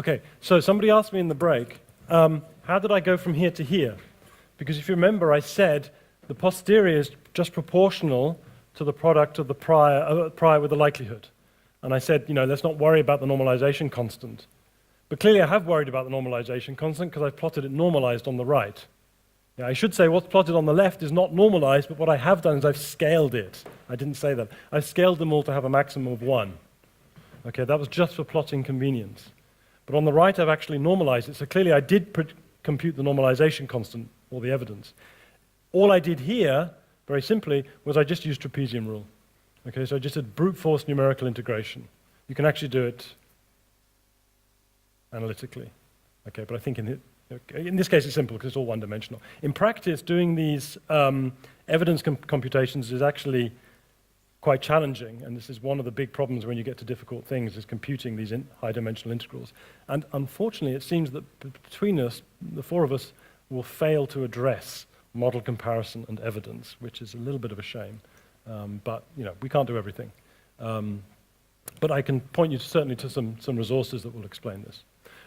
Okay, so somebody asked me in the break, how did I go from here to here? Because if you remember, I said the posterior is just proportional to the product of the prior with the likelihood. And I said, let's not worry about the normalization constant. But clearly I have worried about the normalization constant because I've plotted it normalized on the right. Yeah, I should say what's plotted on the left is not normalized, but what I have done is I've scaled it. I didn't say that. I've scaled them all to have a maximum of 1. Okay, that was just for plotting convenience. But on the right, I've actually normalized it. So clearly I did compute the normalization constant, or the evidence. All I did here, very simply, was I just used trapezium rule. Okay, so I just did brute force numerical integration. You can actually do it analytically. Okay, but I think in this case it's simple because it's all one-dimensional. In practice, doing these evidence computations is actually quite challenging, and this is one of the big problems when you get to difficult things, is computing these high-dimensional integrals. And unfortunately, it seems that between us, the four of us, will fail to address model comparison and evidence, which is a little bit of a shame. But we can't do everything. But I can point you certainly to some resources that will explain this.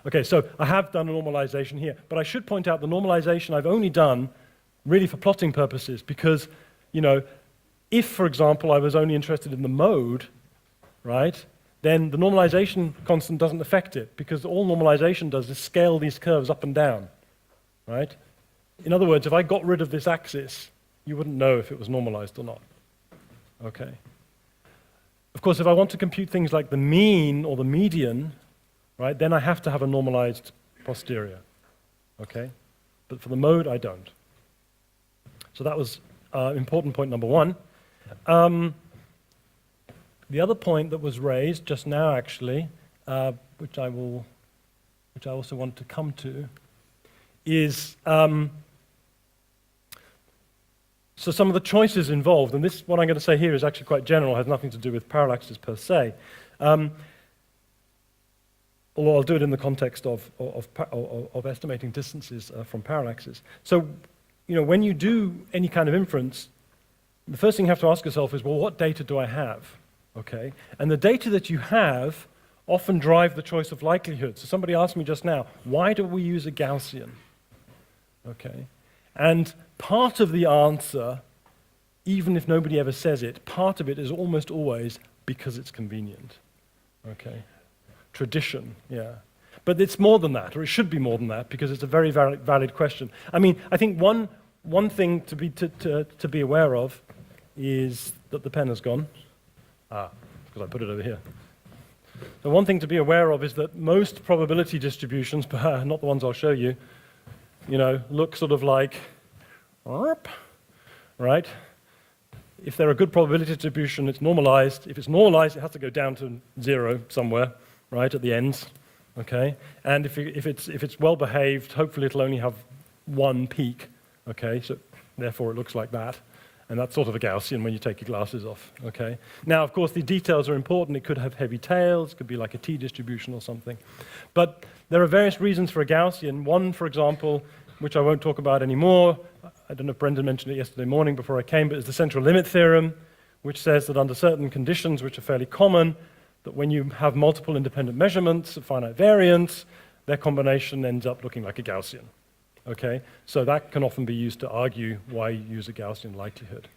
Okay, so I have done a normalization here, but I should point out the normalization I've only done really for plotting purposes, because if, for example, I was only interested in the mode, right, then the normalization constant doesn't affect it, because all normalization does is scale these curves up and down, right? In other words, if I got rid of this axis, you wouldn't know if it was normalized or not. Okay. Of course, if I want to compute things like the mean or the median, right, then I have to have a normalized posterior. Okay? But for the mode, I don't. So that was important point number 1. The other point that was raised just now, actually, which I also want to come to, is so some of the choices involved, and this, what I'm going to say here, is actually quite general, has nothing to do with parallaxes per se. Although I'll do it in the context of estimating distances from parallaxes. So, when you do any kind of inference, the first thing you have to ask yourself is, well, what data do I have? Okay, and the data that you have often drive the choice of likelihood. So somebody asked me just now, why do we use a Gaussian? Okay, and part of the answer, even if nobody ever says it, part of it is almost always because it's convenient. Okay, tradition, yeah. But it's more than that, or it should be more than that, because it's a very valid question. I mean, I think one thing to be aware of is that the pen has gone. Because I put it over here. So one thing to be aware of is that most probability distributions, but not the ones I'll show you, look sort of like, right? If they're a good probability distribution, it's normalized. If it's normalized, it has to go down to 0 somewhere, right, at the ends. Okay, and if it's well behaved, hopefully it'll only have one peak. Okay, so therefore it looks like that, and that's sort of a Gaussian when you take your glasses off. Okay, now of course the details are important. It could have heavy tails, could be like a t-distribution or something, but there are various reasons for a Gaussian. One, for example, which I won't talk about anymore. I don't know if Brendan mentioned it yesterday morning before I came, but it's the central limit theorem, which says that under certain conditions, which are fairly common, that when you have multiple independent measurements of finite variance, their combination ends up looking like a Gaussian. Okay, so that can often be used to argue why you use a Gaussian likelihood.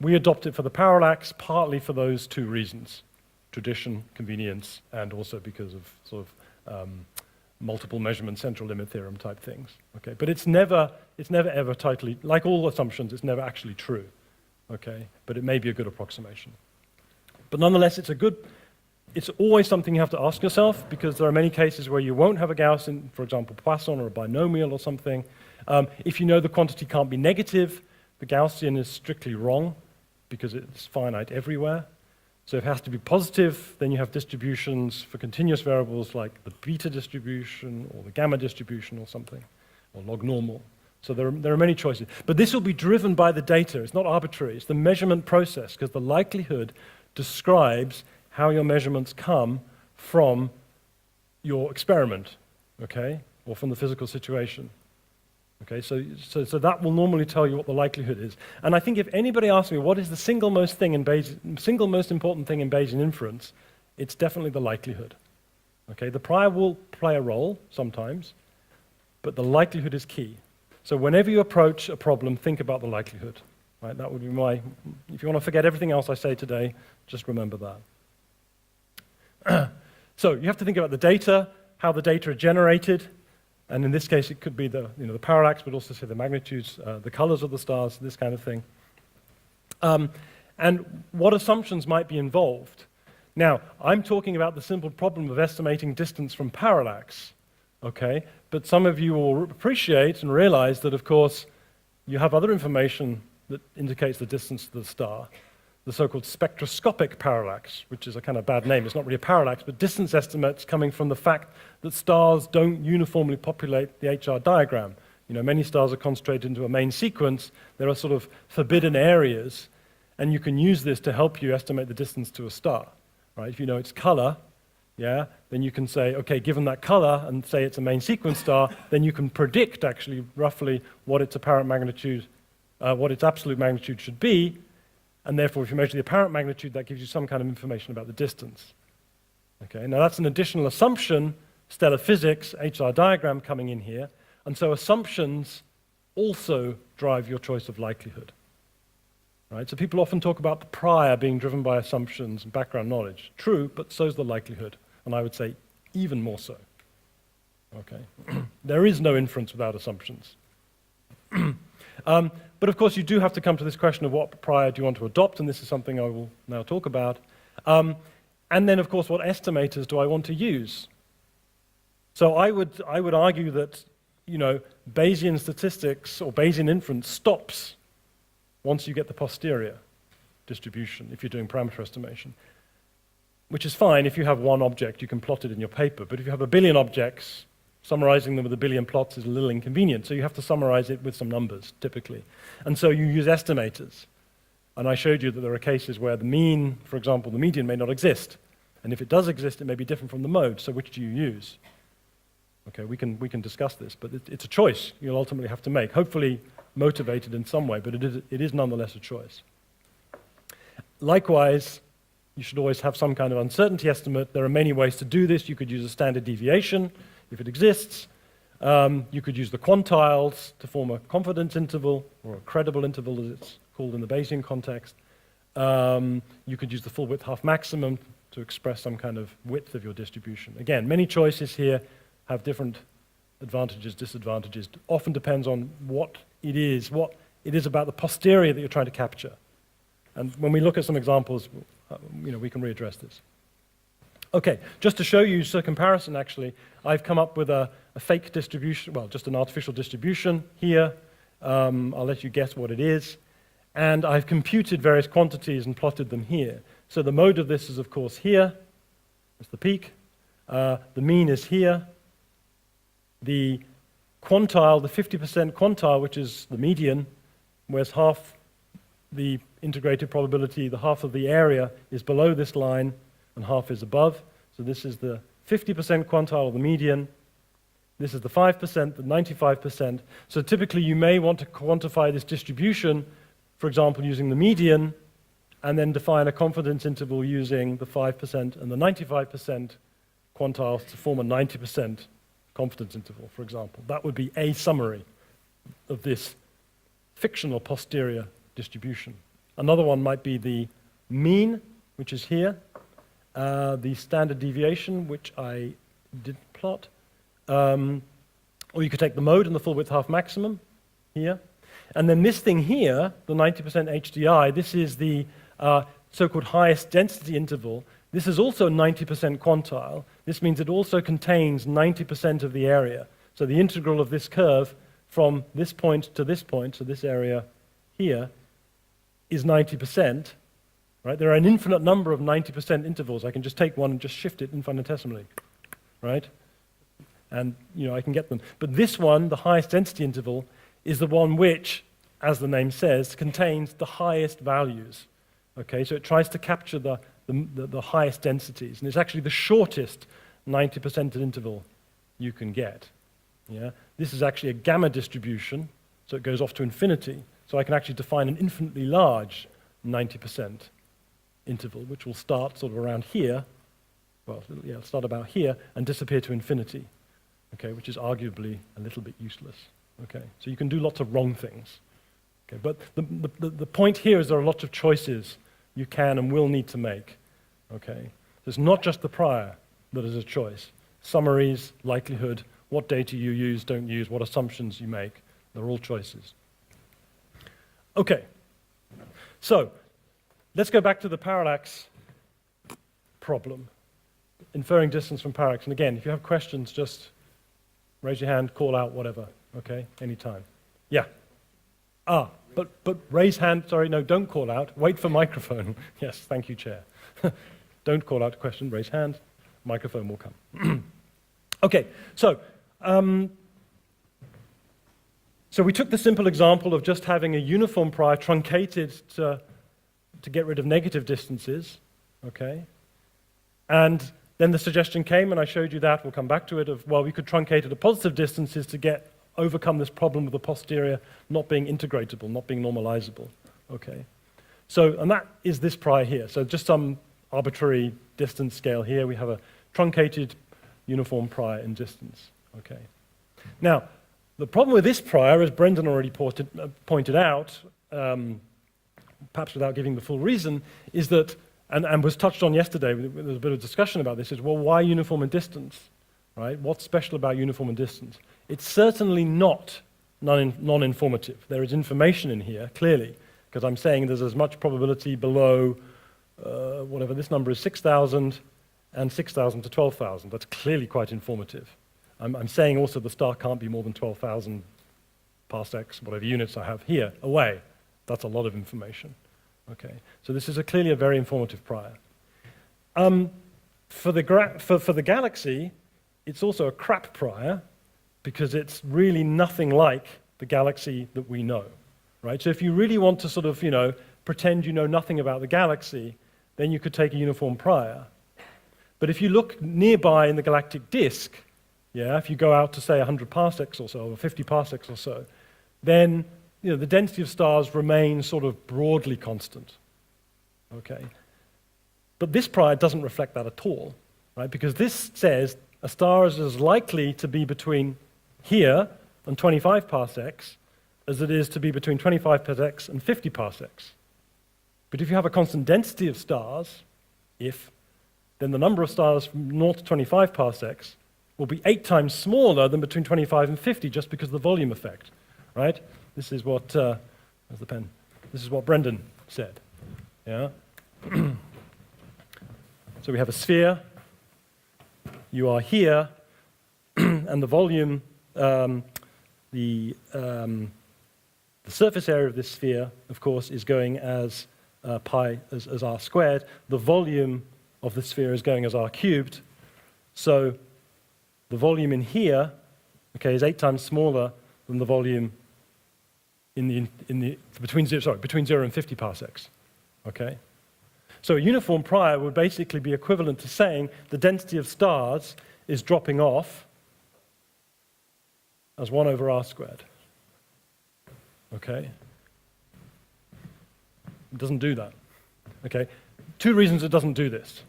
We adopt it for the parallax partly for those two reasons: tradition, convenience, and also because of sort of multiple measurement central limit theorem type things. Okay, but it's never ever tightly, like all assumptions, it's never actually true. Okay, but it may be a good approximation. But nonetheless, it's always something you have to ask yourself, because there are many cases where you won't have a Gaussian, for example, Poisson or a binomial or something. If you know the quantity can't be negative, the Gaussian is strictly wrong, because it's finite everywhere. So if it has to be positive, then you have distributions for continuous variables like the beta distribution or the gamma distribution or something, or log normal. So there are many choices. But this will be driven by the data. It's not arbitrary. It's the measurement process, because the likelihood describes how your measurements come from your experiment, okay, or from the physical situation. Okay, so that will normally tell you what the likelihood is. And I think if anybody asks me what is the single most important thing in Bayesian inference, it's definitely the likelihood. Okay, the prior will play a role sometimes, but the likelihood is key. So whenever you approach a problem, think about the likelihood. Right? That would be if you want to forget everything else I say today, just remember that. So you have to think about the data, how the data are generated, and in this case it could be the parallax, but also say the magnitudes, the colors of the stars, this kind of thing. And what assumptions might be involved. Now, I'm talking about the simple problem of estimating distance from parallax, okay? But some of you will appreciate and realize that, of course, you have other information that indicates the distance to the star, the so-called spectroscopic parallax, which is a kind of bad name. It's not really a parallax, but distance estimates coming from the fact that stars don't uniformly populate the HR diagram. Many stars are concentrated into a main sequence. There are sort of forbidden areas, and you can use this to help you estimate the distance to a star. Right? If you know its color, then you can say, okay, given that color, and say it's a main sequence star, then you can predict actually roughly what its apparent magnitude, what its absolute magnitude should be, and therefore if you measure the apparent magnitude, that gives you some kind of information about the distance. Okay, now that's an additional assumption, stellar physics, HR diagram coming in here, and so assumptions also drive your choice of likelihood. Right? So people often talk about the prior being driven by assumptions and background knowledge. True, but so's the likelihood, and I would say even more so. Okay, there is no inference without assumptions. But of course, you do have to come to this question of what prior do you want to adopt, and this is something I will now talk about. And then, of course, what estimators do I want to use? So I would argue that Bayesian statistics or Bayesian inference stops once you get the posterior distribution if you're doing parameter estimation, which is fine. If you have one object, you can plot it in your paper. But if you have a billion objects, summarizing them with a billion plots is a little inconvenient, so you have to summarize it with some numbers, typically. And so you use estimators. And I showed you that there are cases where the mean, for example, the median may not exist. And if it does exist, it may be different from the mode, so which do you use? Okay, we can discuss this, but it's a choice you'll ultimately have to make, hopefully motivated in some way, but it is nonetheless a choice. Likewise, you should always have some kind of uncertainty estimate. There are many ways to do this. You could use a standard deviation, if it exists. You could use the quantiles to form a confidence interval, or a credible interval as it's called in the Bayesian context. You could use the full width half maximum to express some kind of width of your distribution. Again, many choices here have different advantages, disadvantages. Often depends on what it is about the posterior that you're trying to capture. And when we look at some examples, we can readdress this. Okay, just to show you a comparison, actually, I've come up with a fake distribution, well, just an artificial distribution here. I'll let you guess what it is. And I've computed various quantities and plotted them here. So the mode of this is, of course, here. That's the peak. The mean is here. The quantile, the 50% quantile, which is the median, whereas half the integrated probability, the half of the area is below this line and half is above. So this is the 50% quantile of the median. This is the 5%, the 95%. So typically you may want to quantify this distribution, for example, using the median, and then define a confidence interval using the 5% and the 95% quantiles to form a 90% confidence interval, for example. That would be a summary of this fictional posterior distribution. Another one might be the mean, which is here, the standard deviation, which I didn't plot, or you could take the mode and the full width half maximum here. And then this thing here, the 90% HDI, this is the so-called highest density interval. This is also 90% quantile. This means it also contains 90% of the area. So the integral of this curve from this point to this point, so this area here, is 90%. Right? There are an infinite number of 90% intervals. I can just take one and just shift it infinitesimally. Right? And I can get them. But this one, the highest density interval, is the one which, as the name says, contains the highest values. Okay, so it tries to capture the highest densities, and it's actually the shortest 90% interval you can get. Yeah? This is actually a gamma distribution, so it goes off to infinity. So I can actually define an infinitely large 90% interval, which will start sort of around here, well, yeah, it'll start about here and disappear to infinity, okay, which is arguably a little bit useless. Okay, so you can do lots of wrong things. Okay, but the point here is there are lots of choices you can and will need to make. Okay, so it's not just the prior that is a choice. Summaries, likelihood, what data you use, don't use, what assumptions you make, they're all choices. Okay, so let's go back to the parallax problem, inferring distance from parallax. And again, if you have questions, just raise your hand, call out, whatever, okay, anytime. Yeah. But raise hand, sorry, no, don't call out, wait for microphone. Yes, thank you, Chair. Don't call out a question, raise hand, microphone will come. Okay, so we took the simple example of just having a uniform prior truncated to get rid of negative distances, okay? And then the suggestion came, and I showed you that, we'll come back to it, of, well, we could truncate it at positive distances to overcome this problem of the posterior not being integratable, not being normalizable, okay? So, and that is this prior here. So just some arbitrary distance scale here, we have a truncated uniform prior in distance, okay? Now, the problem with this prior, as Brendan already pointed out, perhaps without giving the full reason, is that, and was touched on yesterday, there was a bit of discussion about this, is, well, why uniform in distance, right? What's special about uniform in distance? It's certainly not non-informative. There is information in here, clearly, because I'm saying there's as much probability below, whatever this number is, 6,000, and 6,000 to 12,000. That's clearly quite informative. I'm saying also the star can't be more than 12,000 parsecs, whatever units I have here, away. That's a lot of information. Okay, so this is clearly a very informative prior. For the galaxy, it's also a crap prior because it's really nothing like the galaxy that we know, right? So if you really want to sort of, pretend you know nothing about the galaxy, then you could take a uniform prior. But if you look nearby in the galactic disk, yeah, if you go out to say 100 parsecs or so, or 50 parsecs or so, then the density of stars remains sort of broadly constant. Okay, but this prior doesn't reflect that at all, right? Because this says a star is as likely to be between here and 25 parsecs as it is to be between 25 parsecs and 50 parsecs. But if you have a constant density of stars, then the number of stars from 0 to 25 parsecs will be 8 times smaller than between 25 and 50 just because of the volume effect, right? This is what, where's the pen? This is what Brendan said, yeah? So we have a sphere, you are here, and the volume, the surface area of this sphere, of course, is going as pi, as r squared. The volume of the sphere is going as r cubed. So the volume in here, okay, is 8 times smaller than the volume between 0 and 50 parsecs, okay? So a uniform prior would basically be equivalent to saying the density of stars is dropping off as 1 over r squared, okay? It doesn't do that, okay? 2 reasons it doesn't do this.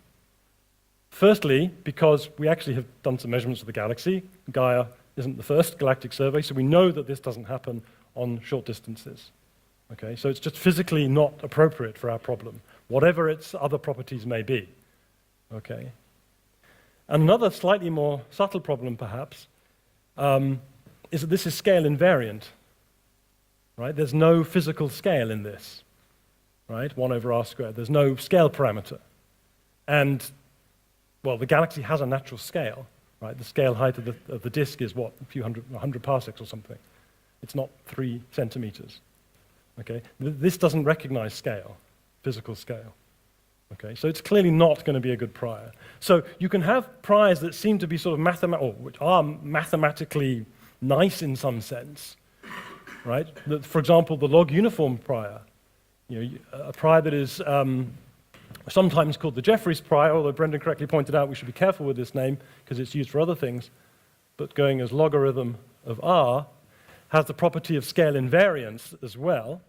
Firstly, because we actually have done some measurements of the galaxy. Gaia isn't the first galactic survey, so we know that this doesn't happen on short distances. Okay, so it's just physically not appropriate for our problem, whatever its other properties may be. Okay. And another slightly more subtle problem, perhaps, is that this is scale invariant. Right? There's no physical scale in this. Right? 1 over r squared. There's no scale parameter. And well, the galaxy has a natural scale, right? The scale height of the disk is what, 100 parsecs or something. It's not 3 centimeters, okay? This doesn't recognize scale, physical scale, okay? So it's clearly not going to be a good prior. So you can have priors that seem to be sort of which are mathematically nice in some sense, right? For example, the log uniform prior, a prior that is sometimes called the Jeffreys prior, although Brendan correctly pointed out we should be careful with this name because it's used for other things, but going as logarithm of r has the property of scale invariance as well,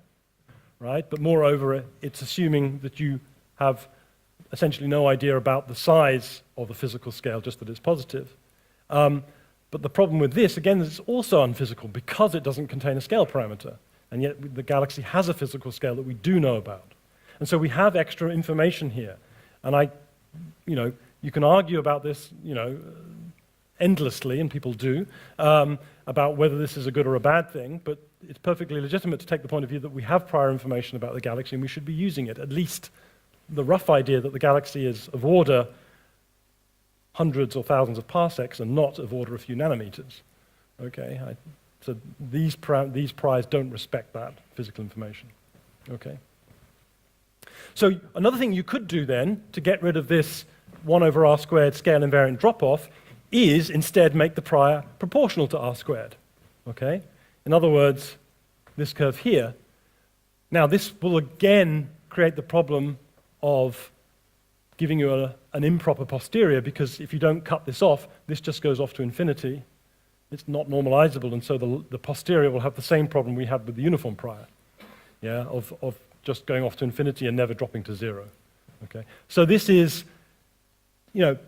right? But moreover, it's assuming that you have essentially no idea about the size of the physical scale, just that it's positive. But the problem with this, again, is it's also unphysical because it doesn't contain a scale parameter. And yet the galaxy has a physical scale that we do know about. And so we have extra information here. And you can argue about this, endlessly, and people do, about whether this is a good or a bad thing, but it's perfectly legitimate to take the point of view that we have prior information about the galaxy and we should be using it, at least the rough idea that the galaxy is of order hundreds or thousands of parsecs and not of order a few nanometers. Okay, so these priors don't respect that physical information. Okay. So another thing you could do then to get rid of this 1 over r squared scale invariant drop-off is instead make the prior proportional to r squared. Okay? In other words, this curve here. Now this will again create the problem of giving you an improper posterior, because if you don't cut this off, this just goes off to infinity. It's not normalizable, and so the posterior will have the same problem we had with the uniform prior, yeah, of just going off to infinity and never dropping to 0. Okay? So this is,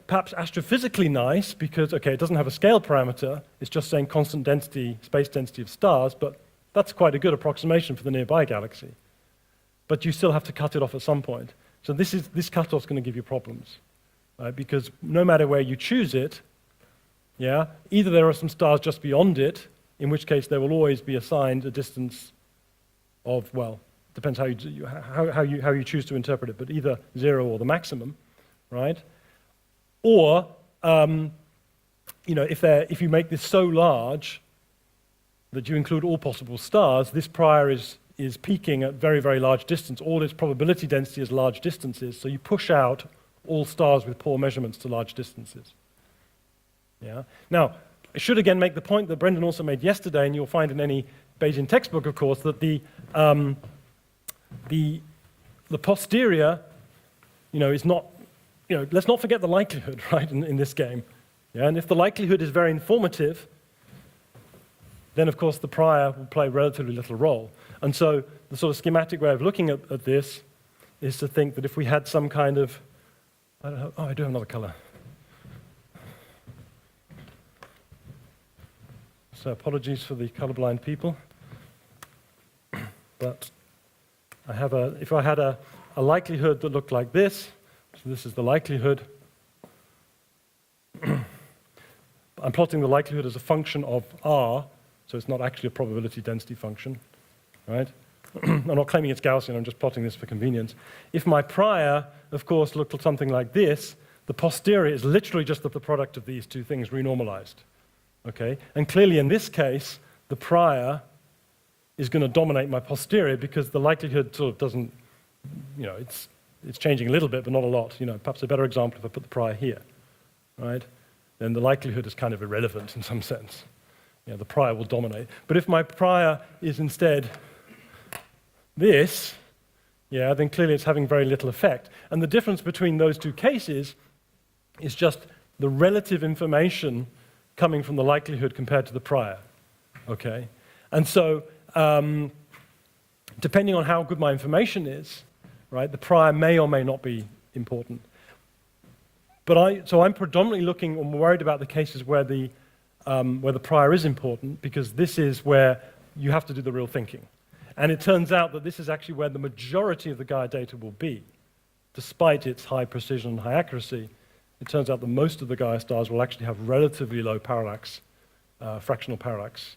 perhaps astrophysically nice because, okay, it doesn't have a scale parameter. It's just saying constant density, space density of stars, but that's quite a good approximation for the nearby galaxy. But you still have to cut it off at some point. So this cutoff is going to give you problems, right? Because no matter where you choose it, yeah, either there are some stars just beyond it, in which case there will always be assigned a distance of, well, depends how you choose to interpret it, but either 0 or the maximum, right? Or, if you make this so large that you include all possible stars, this prior is peaking at very, very large distance. All its probability density is large distances, so you push out all stars with poor measurements to large distances. Yeah. Now, I should again make the point that Brendan also made yesterday, and you'll find in any Bayesian textbook, of course, that the posterior, is not, let's not forget the likelihood, right, in this game. Yeah, and if the likelihood is very informative, then of course the prior will play relatively little role. And so the sort of schematic way of looking at this is to think that if we had some kind of, I don't know, oh, I do have another color. So apologies for the colorblind people. But if I had a likelihood that looked like this, so this is the likelihood. I'm plotting the likelihood as a function of r, so it's not actually a probability density function, right? I'm not claiming it's Gaussian, I'm just plotting this for convenience. If my prior, of course, looked something like this, the posterior is literally just the product of these two things renormalized, okay? And clearly in this case, the prior is going to dominate my posterior because the likelihood sort of doesn't, it's changing a little bit, but not a lot. Perhaps a better example if I put the prior here, right? Then the likelihood is kind of irrelevant in some sense. The prior will dominate. But if my prior is instead this, then clearly it's having very little effect. And the difference between those two cases is just the relative information coming from the likelihood compared to the prior, okay? And so, depending on how good my information is, right, the prior may or may not be important. But so I'm predominantly looking or worried about the cases where the prior is important, because this is where you have to do the real thinking. And it turns out that this is actually where the majority of the Gaia data will be. Despite its high precision and high accuracy, it turns out that most of the Gaia stars will actually have relatively low parallax, fractional parallax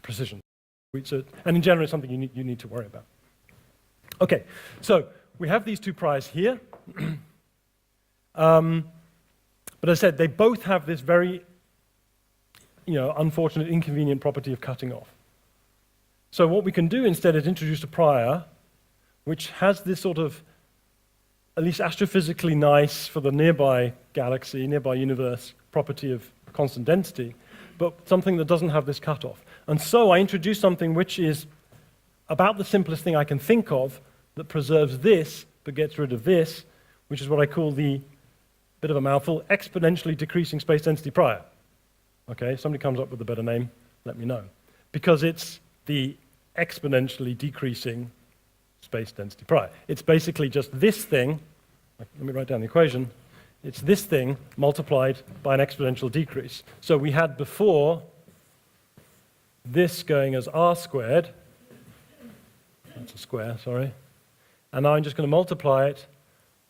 precision. And in general, it's something you need to worry about. Okay, so we have these two priors here. But as I said, they both have this very unfortunate, inconvenient property of cutting off. So what we can do instead is introduce a prior which has this sort of, at least astrophysically nice for the nearby galaxy, nearby universe, property of constant density, but something that doesn't have this cutoff. And so I introduce something which is about the simplest thing I can think of that preserves this, but gets rid of this, which is what I call the, bit of a mouthful, exponentially decreasing space density prior. Okay, if somebody comes up with a better name, let me know. Because it's the exponentially decreasing space density prior. It's basically just this thing let me write down the equation. It's this thing multiplied by an exponential decrease. So we had before this going as r squared. That's a square, sorry. And now I'm just going to multiply it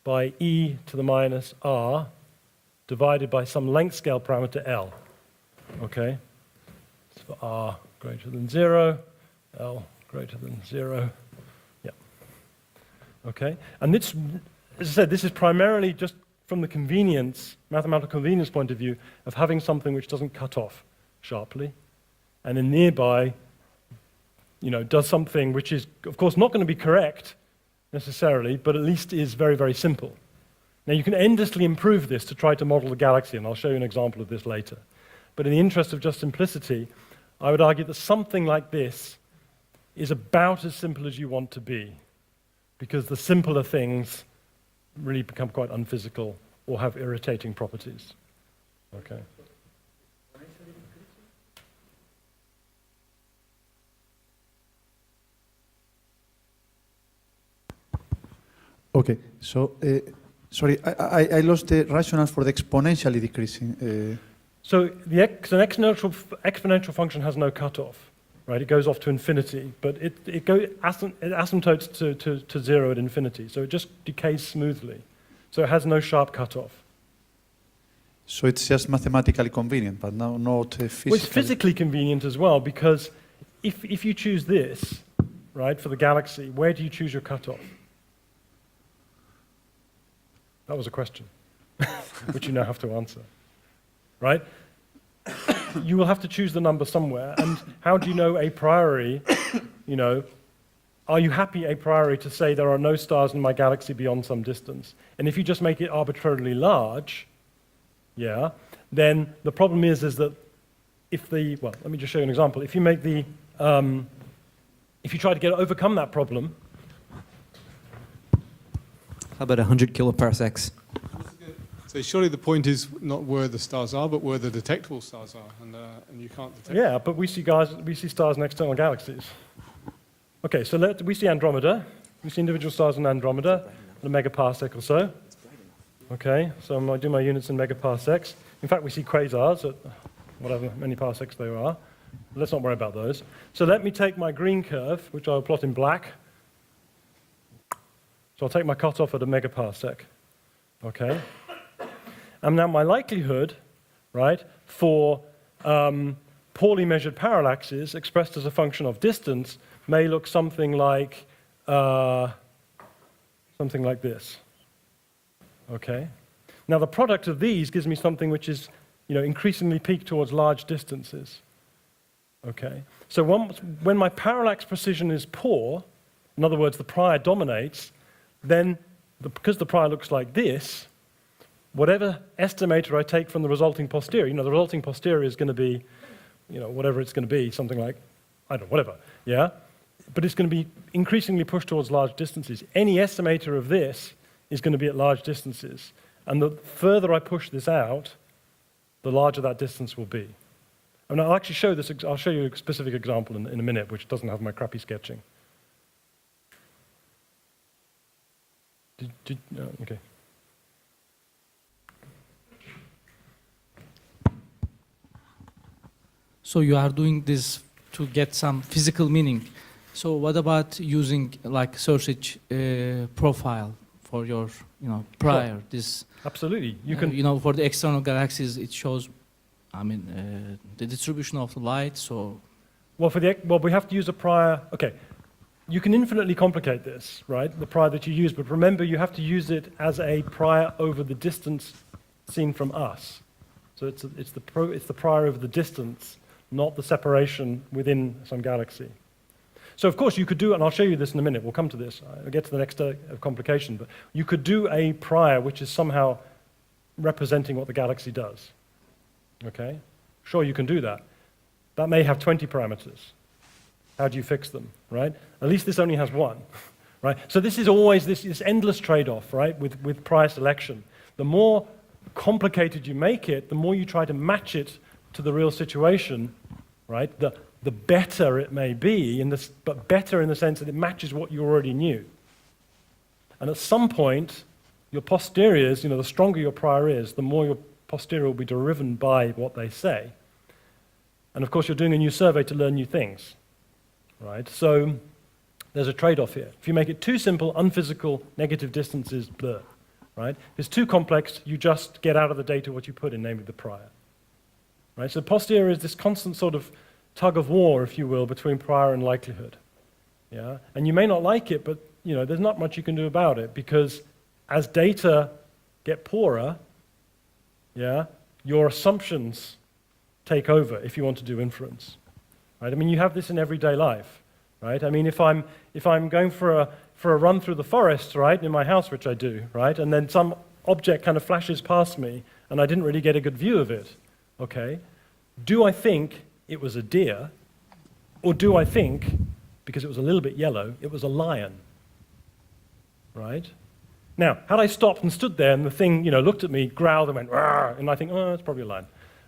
by e to the minus r divided by some length scale parameter L. Okay? So for r greater than 0, L greater than 0. Yeah. Okay? And this, as I said, this is primarily just from the convenience, mathematical convenience point of view, of having something which doesn't cut off sharply, and then nearby, does something which is, of course, not going to be correct necessarily, but at least is very, very simple. Now, you can endlessly improve this to try to model the galaxy, and I'll show you an example of this later. But in the interest of just simplicity, I would argue that something like this is about as simple as you want to be, because the simpler things really become quite unphysical or have irritating properties. Okay. Okay, so, sorry, I lost the rationale for the exponentially decreasing. So an exponential function has no cutoff, right? It goes off to infinity, but it asymptotes to 0 at infinity, so it just decays smoothly. So it has no sharp cutoff. So it's just mathematically convenient, but not physically? Well, it's physically convenient as well, because if you choose this, right, for the galaxy, where do you choose your cutoff? That was a question, which you now have to answer, right? You will have to choose the number somewhere, and how do you know a priori, are you happy a priori to say there are no stars in my galaxy beyond some distance? And if you just make it arbitrarily large, yeah, then the problem is that let me just show you an example. If you make if you try to overcome that problem. How about 100 kiloparsecs? So surely the point is not where the stars are, but where the detectable stars are, and you can't detect. Yeah, but we see stars in external galaxies. Okay, so we see Andromeda. We see individual stars in Andromeda, at a megaparsec or so. Okay, so I do my units in megaparsecs. In fact, we see quasars at whatever many parsecs they are. Let's not worry about those. So let me take my green curve, which I'll plot in black. So I'll take my cutoff at a megaparsec, okay? And now my likelihood, right, for poorly measured parallaxes expressed as a function of distance may look something like this, okay? Now the product of these gives me something which is, increasingly peaked towards large distances, okay? So when my parallax precision is poor, in other words, the prior dominates, then, because the prior looks like this, whatever estimator I take from the resulting posterior, the resulting posterior is going to be, whatever it's going to be, something like, I don't know, whatever, yeah? But it's going to be increasingly pushed towards large distances. Any estimator of this is going to be at large distances. And the further I push this out, the larger that distance will be. And I'll actually show this, I'll show you a specific example in a minute, which doesn't have my crappy sketching. Okay. So you are doing this to get some physical meaning. So what about using like sausage profile for your, prior? Sure. This absolutely. You can, for the external galaxies, it shows, the distribution of the light. So, well, we have to use a prior. Okay. You can infinitely complicate this, right? The prior that you use, but remember you have to use it as a prior over the distance seen from us. So it's the prior over the distance, not the separation within some galaxy. So of course you could do, and I'll show you this in a minute, we'll come to this, I'll get to the next of complication, but you could do a prior which is somehow representing what the galaxy does. Okay? Sure, you can do that. That may have 20 parameters. How do you fix them, right? At least this only has one, right? So this is always this endless trade-off, right, with prior selection. The more complicated you make it, the more you try to match it to the real situation, right? The better it may be, but better in the sense that it matches what you already knew. And at some point, your posteriors, the stronger your prior is, the more your posterior will be driven by what they say. And of course, you're doing a new survey to learn new things, right? So there's a trade-off here. If you make it too simple, unphysical, negative distances, blur, right? If it's too complex, you just get out of the data what you put in, namely the prior, right? So posterior is this constant sort of tug of war, if you will, between prior and likelihood, yeah? And you may not like it, but there's not much you can do about it, because as data get poorer, yeah, your assumptions take over if you want to do inference, right? I mean, you have this in everyday life, right? I mean, if I'm going for a run through the forest, right, in my house, which I do, right, and then some object kind of flashes past me, and I didn't really get a good view of it, okay, do I think it was a deer, or do I think, because it was a little bit yellow, it was a lion, right? Now, had I stopped and stood there, and the thing, looked at me, growled, and went, "Rawr," and I think, oh, it's probably a lion,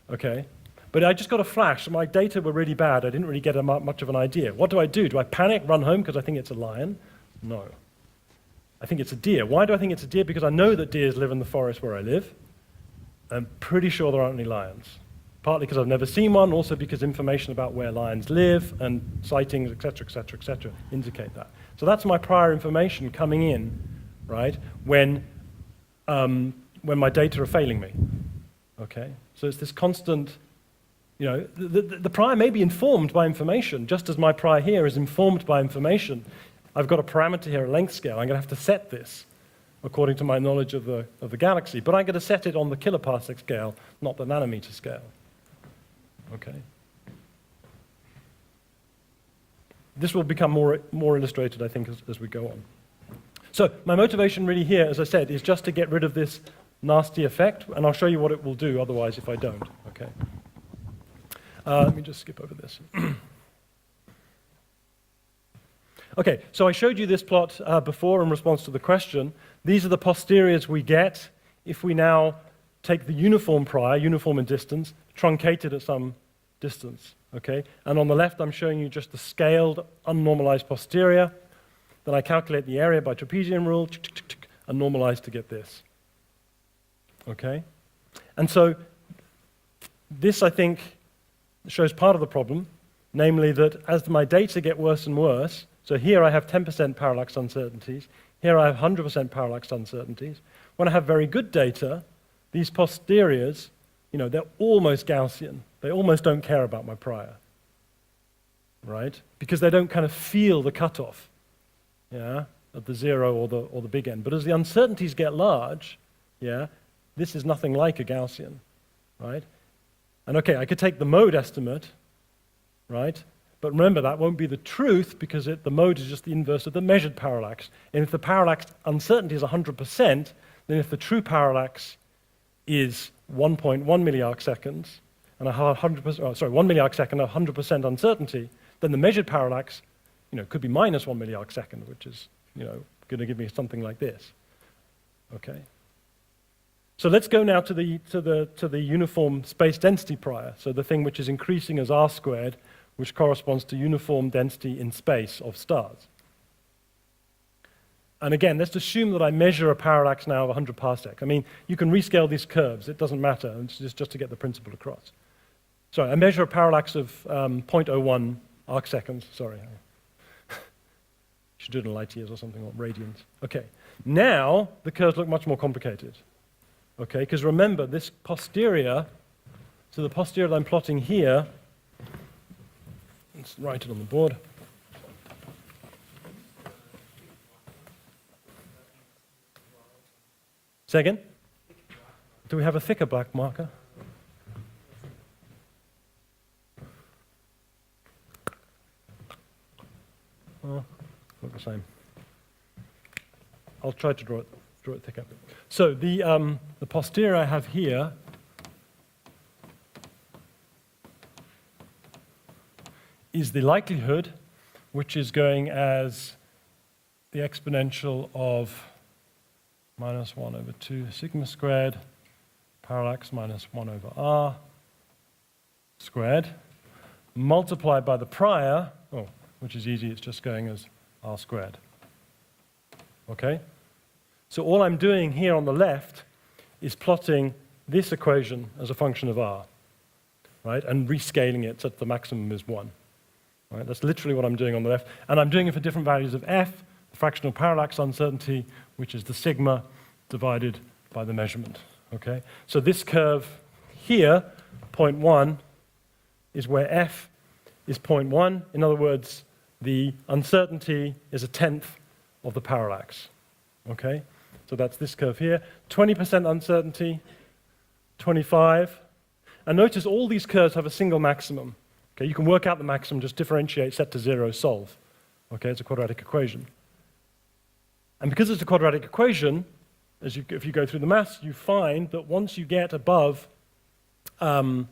okay? But I just got a flash, and my data were really bad. I didn't really get much of an idea. What do? Do I panic, run home because I think it's a lion? No. I think it's a deer. Why do I think it's a deer? Because I know that deers live in the forest where I live. I'm pretty sure there aren't any lions. Partly because I've never seen one, also because information about where lions live and sightings, etc., indicate that. So that's my prior information coming in, right, when my data are failing me, okay? So it's this constant, the prior may be informed by information, just as my prior here is informed by information. I've got a parameter here, a length scale. I'm going to have to set this according to my knowledge of the galaxy, but I'm going to set it on the kiloparsec scale, not the nanometer scale, okay? This will become more illustrated, I think, as we go on. So my motivation really here, as I said, is just to get rid of this nasty effect, and I'll show you what it will do otherwise if I don't, okay? Let me just skip over this. Okay, so I showed you this plot before in response to the question. These are the posteriors we get if we now take the uniform prior, uniform in distance, truncate it at some distance, okay? And on the left, I'm showing you just the scaled, unnormalized posterior. Then I calculate the area by trapezium rule, and normalize to get this, okay? And so this, I think, shows part of the problem, namely that as my data get worse and worse, so here I have 10% parallax uncertainties, here I have 100% parallax uncertainties. When I have very good data, these posteriors, they're almost Gaussian. They almost don't care about my prior, right? Because they don't kind of feel the cutoff, yeah, at the zero or the big end. But as the uncertainties get large, yeah, this is nothing like a Gaussian, right? And okay, I could take the mode estimate, right? But remember, that won't be the truth because the mode is just the inverse of the measured parallax. And if the parallax uncertainty is 100%, then if the true parallax is 1.1 milliarc seconds and 100%, 1 milliarc second, 100% uncertainty, then the measured parallax, could be minus 1 milliarc second, which is, going to give me something like this. Okay. So let's go now to the uniform space density prior. So the thing which is increasing as r squared, which corresponds to uniform density in space of stars. And again, let's assume that I measure a parallax now of 100 parsec. I mean, you can rescale these curves. It doesn't matter. It's just to get the principle across. Sorry, I measure a parallax of 0.01 arc seconds. Sorry. Should do it in light years or something, or radians. Okay. Now, the curves look much more complicated. Okay, because remember, this posterior, so the posterior that I'm plotting here, let's write it on the board. Second, do we have a thicker black marker? Oh, look the same. I'll try to draw it thicker. So the posterior I have here is the likelihood, which is going as the exponential of minus 1 over 2 sigma squared, parallax minus 1 over r squared, multiplied by the prior, which is easy, it's just going as r squared. Okay? So all I'm doing here on the left is plotting this equation as a function of r, right, and rescaling it so that the maximum is 1. Right? That's literally what I'm doing on the left. And I'm doing it for different values of f, the fractional parallax uncertainty, which is the sigma divided by the measurement. Okay? So this curve here, 0.1, is where f is 0.1. In other words, the uncertainty is 1/10 of the parallax. Okay? So that's this curve here. 20% uncertainty, 25. And notice all these curves have a single maximum. Okay, you can work out the maximum, just differentiate, set to 0, solve. Okay, it's a quadratic equation. And because it's a quadratic equation, if you go through the maths, you find that once you get above certain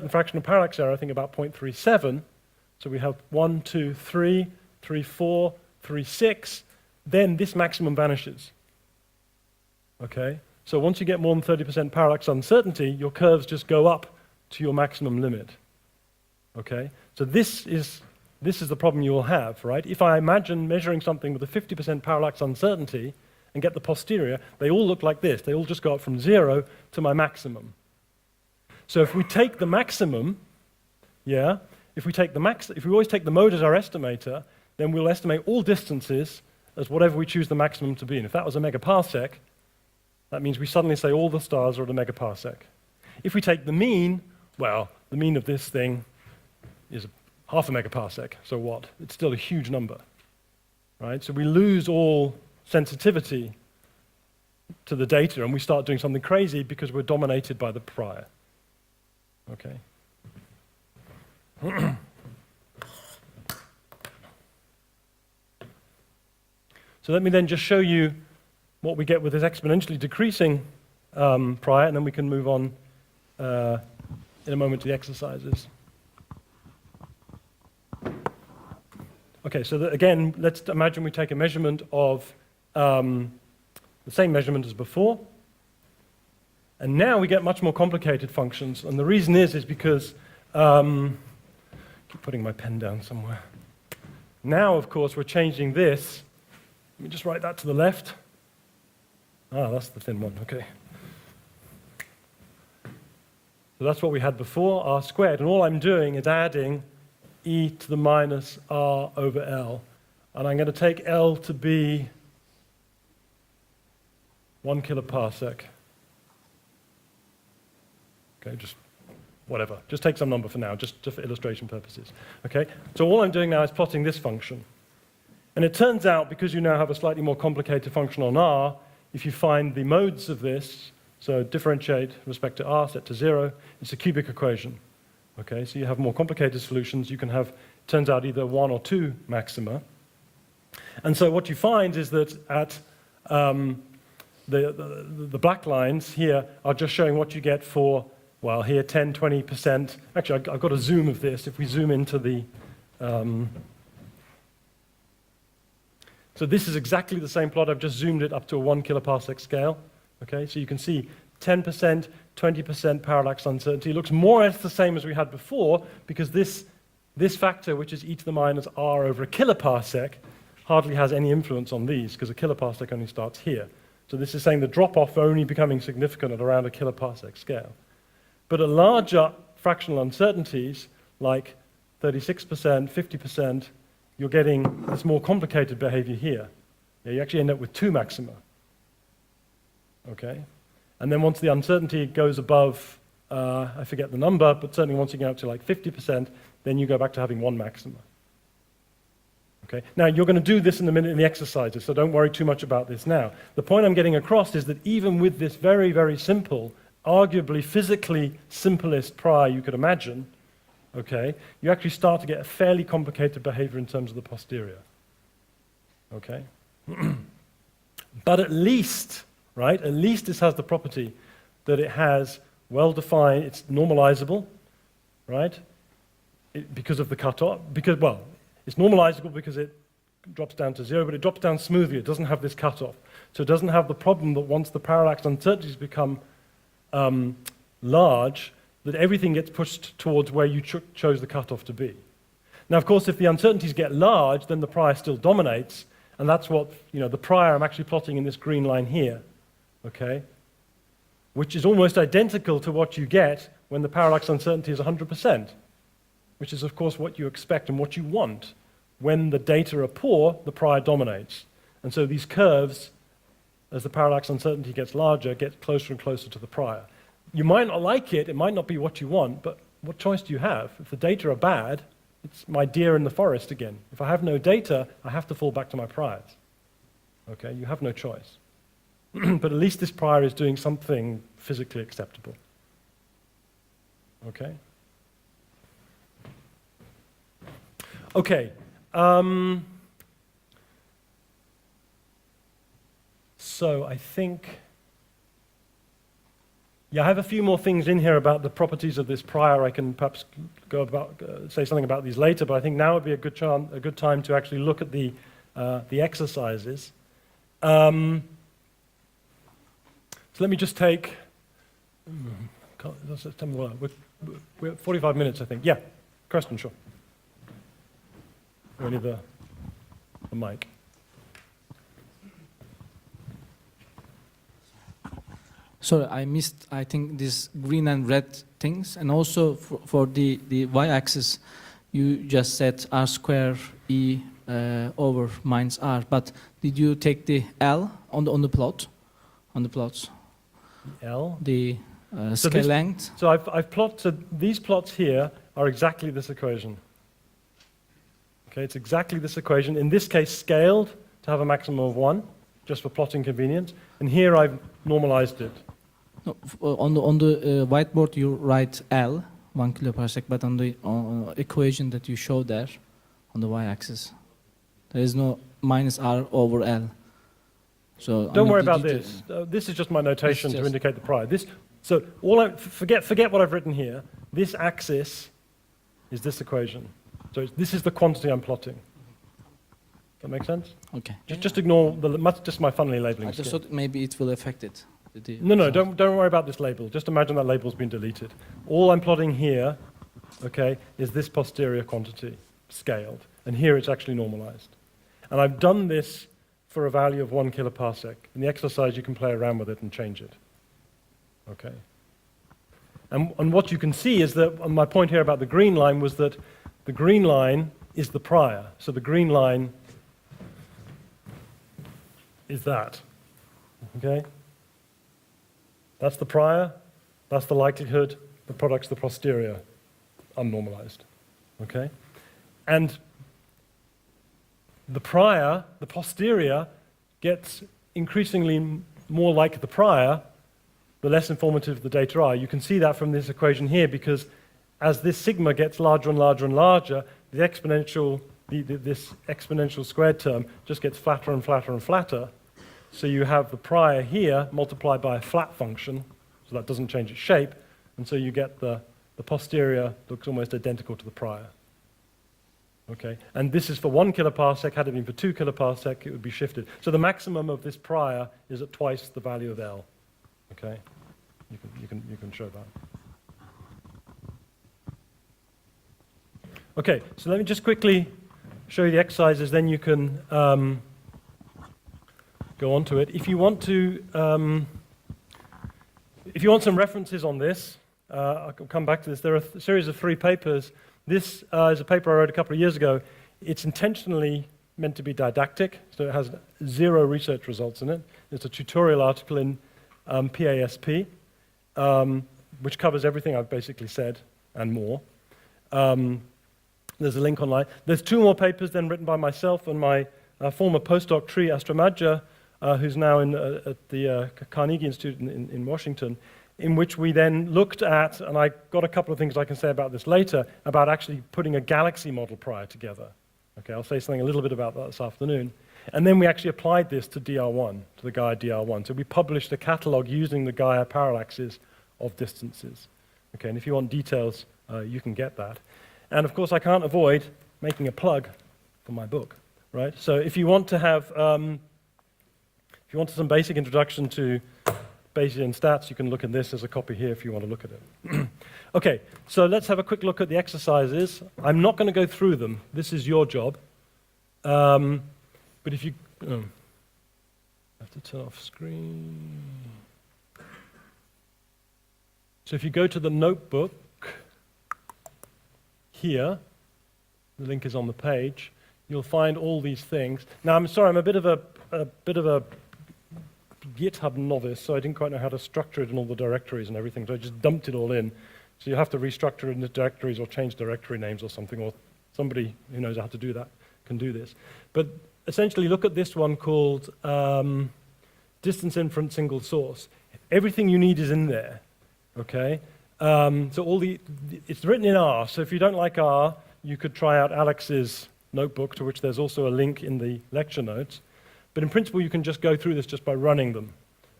fractional parallax error, I think about 0.37, so we have 1, 2, 3, 3, 4, 3, 6, then this maximum vanishes. Okay? So once you get more than 30% parallax uncertainty, your curves just go up to your maximum limit. Okay? So this is the problem you will have, right? If I imagine measuring something with a 50% parallax uncertainty and get the posterior, they all look like this. They all just go up from 0 to my maximum. So if we take the maximum, if we always take the mode as our estimator, then we'll estimate all distances as whatever we choose the maximum to be. And if that was a megaparsec, that means we suddenly say all the stars are at a megaparsec. If we take the mean, well, the mean of this thing is half a megaparsec, so what? It's still a huge number, right? So we lose all sensitivity to the data and we start doing something crazy because we're dominated by the prior. Okay. So let me then just show you what we get with this exponentially decreasing prior, and then we can move on in a moment to the exercises. Okay, so again, let's imagine we take a measurement of the same measurement as before. And now we get much more complicated functions. And the reason is because, keep putting my pen down somewhere. Now, of course, we're changing this. Let me just write that to the left. Ah, that's the thin one, okay. So that's what we had before, r squared. And all I'm doing is adding e to the minus r over L. And I'm going to take L to be 1 kiloparsec. Okay, just whatever. Just take some number for now, just for illustration purposes. Okay, so all I'm doing now is plotting this function. And it turns out, because you now have a slightly more complicated function on R, if you find the modes of this, so differentiate with respect to R, set to 0, it's a cubic equation. Okay, so you have more complicated solutions. You can have, turns out, either 1 or 2 maxima. And so what you find is that at the black lines here are just showing what you get for, well, here 10, 20%. Actually, I've got a zoom of this. If we zoom into the... so this is exactly the same plot. I've just zoomed it up to a 1 kiloparsec scale. Okay, so you can see 10%, 20% parallax uncertainty. It looks more or less the same as we had before, because this factor, which is e to the minus r over a kiloparsec, hardly has any influence on these, because a kiloparsec only starts here. So this is saying the drop-off only becoming significant at around a kiloparsec scale. But at larger fractional uncertainties, like 36%, 50%, you're getting this more complicated behavior here. Yeah, you actually end up with 2 maxima. Okay? And then once the uncertainty goes above, I forget the number, but certainly once you get up to like 50%, then you go back to having 1 maxima. Okay? Now, you're going to do this in a minute in the exercises, so don't worry too much about this now. The point I'm getting across is that even with this very, very simple, arguably physically simplest prior you could imagine, okay, you actually start to get a fairly complicated behavior in terms of the posterior. Okay? But at least, right, at least this has the property that it has well-defined, it's normalizable, right, because of the cutoff, because, well, it's normalizable because it drops down to 0, but it drops down smoothly. It doesn't have this cutoff. So it doesn't have the problem that once the parallax uncertainties become large, that everything gets pushed towards where you chose the cutoff to be. Now, of course, if the uncertainties get large, then the prior still dominates, And that's what, the prior I'm actually plotting in this green line here, okay? Which is almost identical to what you get when the parallax uncertainty is 100%, which is, of course, what you expect and what you want. When the data are poor, the prior dominates. And so these curves, as the parallax uncertainty gets larger, get closer and closer to the prior. You might not like it, it might not be what you want, but what choice do you have? If the data are bad, it's my deer in the forest again. If I have no data, I have to fall back to my priors. Okay, you have no choice. But at least this prior is doing something physically acceptable. Okay? Okay. So I think, I have a few more things in here about the properties of this prior. I can perhaps go about say something about these later, but I think now would be a good time to actually look at the exercises. So let me just take. We're at 45 minutes, I think. Yeah, question, sure. We need the mic. Sorry, I missed, I think, these green and red things. And also for the y-axis, you just said r square e over minus r. But did you take the L on the plot? On the plots? L? The So scale length? So I've plotted, these plots here are exactly this equation. Okay, it's exactly this equation. In this case, scaled to have a maximum of 1, just for plotting convenience. And here I've normalized it. No, on the whiteboard, you write L, 1 kiloparsec, but on the equation that you show there, on the y-axis, there is no minus r over L. So Don't worry about this. This is just my notation to indicate the prior. So forget what I've written here. This axis is this equation. So this is the quantity I'm plotting. Does that make sense? Okay. Just ignore just my funnily labeling I just scheme. thought maybe it will affect it. No, don't worry about this label. Just imagine that label's been deleted. All I'm plotting here, okay, is this posterior quantity, scaled. And here it's actually normalized. And I've done this for a value of 1 kiloparsec. In the exercise, you can play around with it and change it. Okay. And what you can see is that, my point here about the green line was that the green line is the prior. So the green line is that. Okay? That's the prior, that's the likelihood, the product's the posterior, unnormalized. Okay? And the prior, the posterior, gets increasingly more like the prior the less informative the data are. You can see that from this equation here, because as this sigma gets larger and larger and larger, the exponential, this exponential squared term just gets flatter and flatter and flatter. So you have the prior here multiplied by a flat function, so that doesn't change its shape, and so you get the posterior looks almost identical to the prior. Okay, and this is for 1 kiloparsec. Had it been for 2 kiloparsec, it would be shifted. So the maximum of this prior is at twice the value of L. Okay, you can show that. Okay, so let me just quickly show you the exercises, then you can go on to it. If you want to, if you want some references on this, I'll come back to this. There are a series of 3 papers. This is a paper I wrote a couple of years ago. It's intentionally meant to be didactic, so it has 0 research results in it. It's a tutorial article in PASP, which covers everything I've basically said and more. There's a link online. There's 2 more papers then written by myself and my former postdoc, Tri Astramadja, who's now at the Carnegie Institute in Washington, in which we then looked at, and I got a couple of things I can say about this later, about actually putting a galaxy model prior together. Okay, I'll say something a little bit about that this afternoon. And then we actually applied this to DR1, to the Gaia DR1. So we published a catalog using the Gaia parallaxes of distances. Okay, and if you want details, you can get that. And of course, I can't avoid making a plug for my book, right? So if you want to have, if you want some basic introduction to Bayesian stats, you can look at this. There's a copy here if you want to look at it. Okay, so let's have a quick look at the exercises. I'm not going to go through them. This is your job. But if you I have to turn off screen. So if you go to the notebook here, the link is on the page, you'll find all these things. Now, I'm sorry, I'm a bit of a GitHub novice, so I didn't quite know how to structure it in all the directories and everything, so I just dumped it all in. So you have to restructure it into directories or change directory names or something, or somebody who knows how to do that can do this. But essentially, look at this one called distance inference single source. Everything you need is in there, okay? So it's written in R, so if you don't like R, you could try out Alex's notebook, to which there's also a link in the lecture notes. But in principle, you can just go through this just by running them,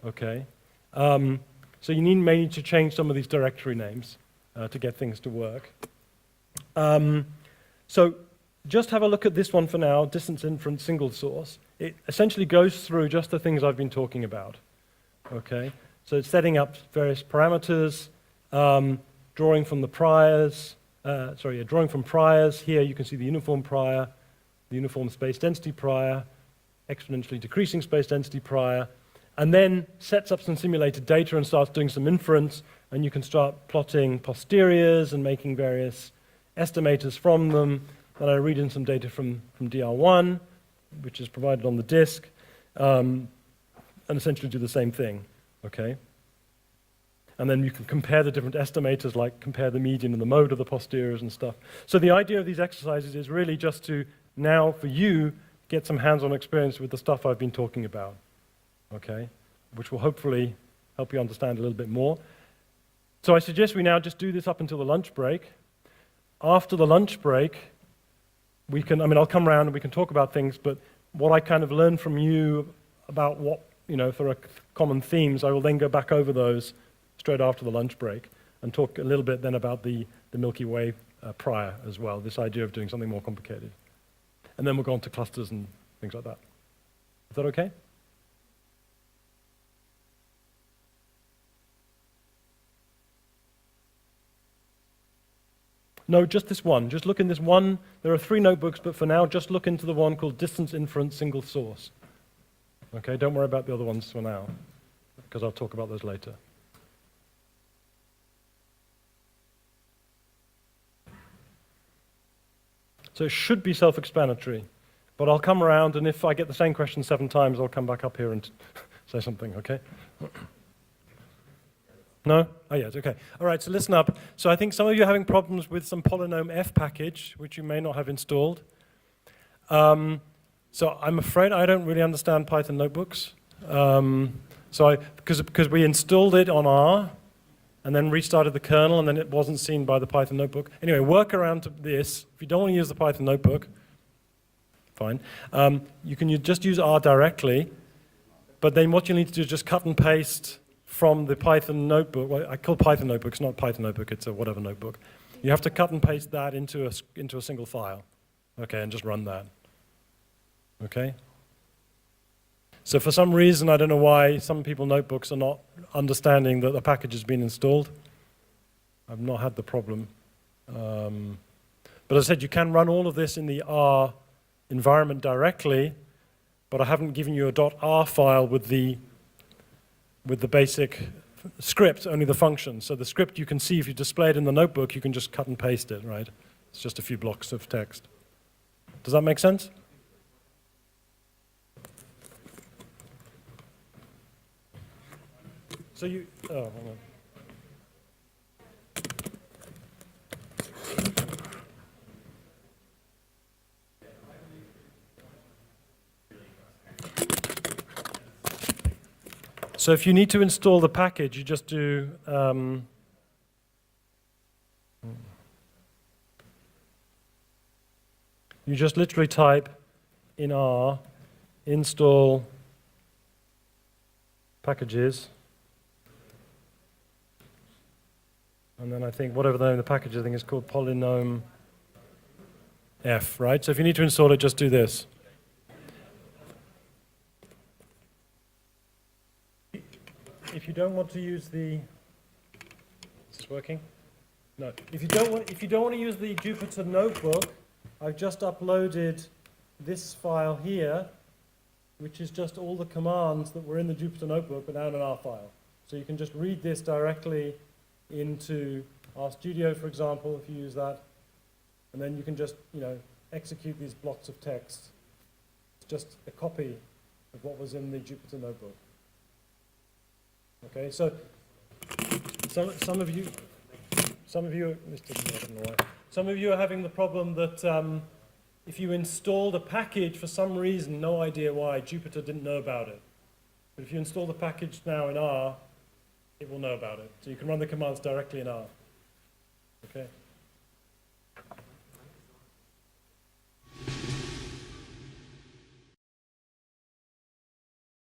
okay? So you may need to change some of these directory names to get things to work. So just have a look at this one for now, distance inference single source. It essentially goes through just the things I've been talking about, okay? So it's setting up various parameters, drawing from the priors, drawing from priors. Here you can see the uniform prior, the uniform space density prior, exponentially decreasing space density prior, and then sets up some simulated data and starts doing some inference, and you can start plotting posteriors and making various estimators from them. Then I read in some data from DR1, which is provided on the disk, and essentially do the same thing, okay? And then you can compare the different estimators, like compare the median and the mode of the posteriors and stuff. So the idea of these exercises is really just to now, for you, get some hands-on experience with the stuff I've been talking about, okay? Which will hopefully help you understand a little bit more. So I suggest we now just do this up until the lunch break. After the lunch break, I'll come around and we can talk about things, but what I kind of learned from you about what, if there are common themes, I will then go back over those straight after the lunch break and talk a little bit then about the Milky Way prior as well, this idea of doing something more complicated. And then we'll go on to clusters and things like that. Is that okay? No, just this one. Just look in this one. There are 3 notebooks, but for now, just look into the one called Distance Inference Single Source. Okay, don't worry about the other ones for now, because I'll talk about those later. So it should be self-explanatory, but I'll come around, and if I get the same question 7 times, I'll come back up here and say something, okay? No? Oh, yes, okay. All right, so listen up. So I think some of you are having problems with some polynomial F package, which you may not have installed. So I'm afraid I don't really understand Python notebooks. Because we installed it on R, and then restarted the kernel, and then it wasn't seen by the Python notebook. Anyway, work around to this. If you don't want to use the Python notebook, fine. You can just use R directly, but then what you need to do is just cut and paste from the Python notebook. Well, I call Python notebook, it's not Python notebook, it's a whatever notebook. You have to cut and paste that into a single file, okay, and just run that, okay? So for some reason, I don't know why some people notebooks are not understanding that the package has been installed. I've not had the problem. But as I said, you can run all of this in the R environment directly, but I haven't given you a .r file with the basic script, only the function. So the script you can see, if you display it in the notebook, you can just cut and paste it, right? It's just a few blocks of text. Does that make sense? So hang on. So if you need to install the package, you just do you just literally type in R install packages, and then I think whatever the name of the package I think is called polynomial F, right? So if you need to install it, just do this. If you don't want to use the, is this working? No. If you don't want to use the Jupyter notebook, I've just uploaded this file here, which is just all the commands that were in the Jupyter Notebook but now in an R file. So you can just read this directly into RStudio, for example, if you use that, and then you can just, execute these blocks of text. It's just a copy of what was in the Jupyter Notebook. Okay, so some of you, some of you are having the problem that if you installed a package for some reason, no idea why, Jupyter didn't know about it. But if you install the package now in R, it will know about it. So you can run the commands directly in R. Okay.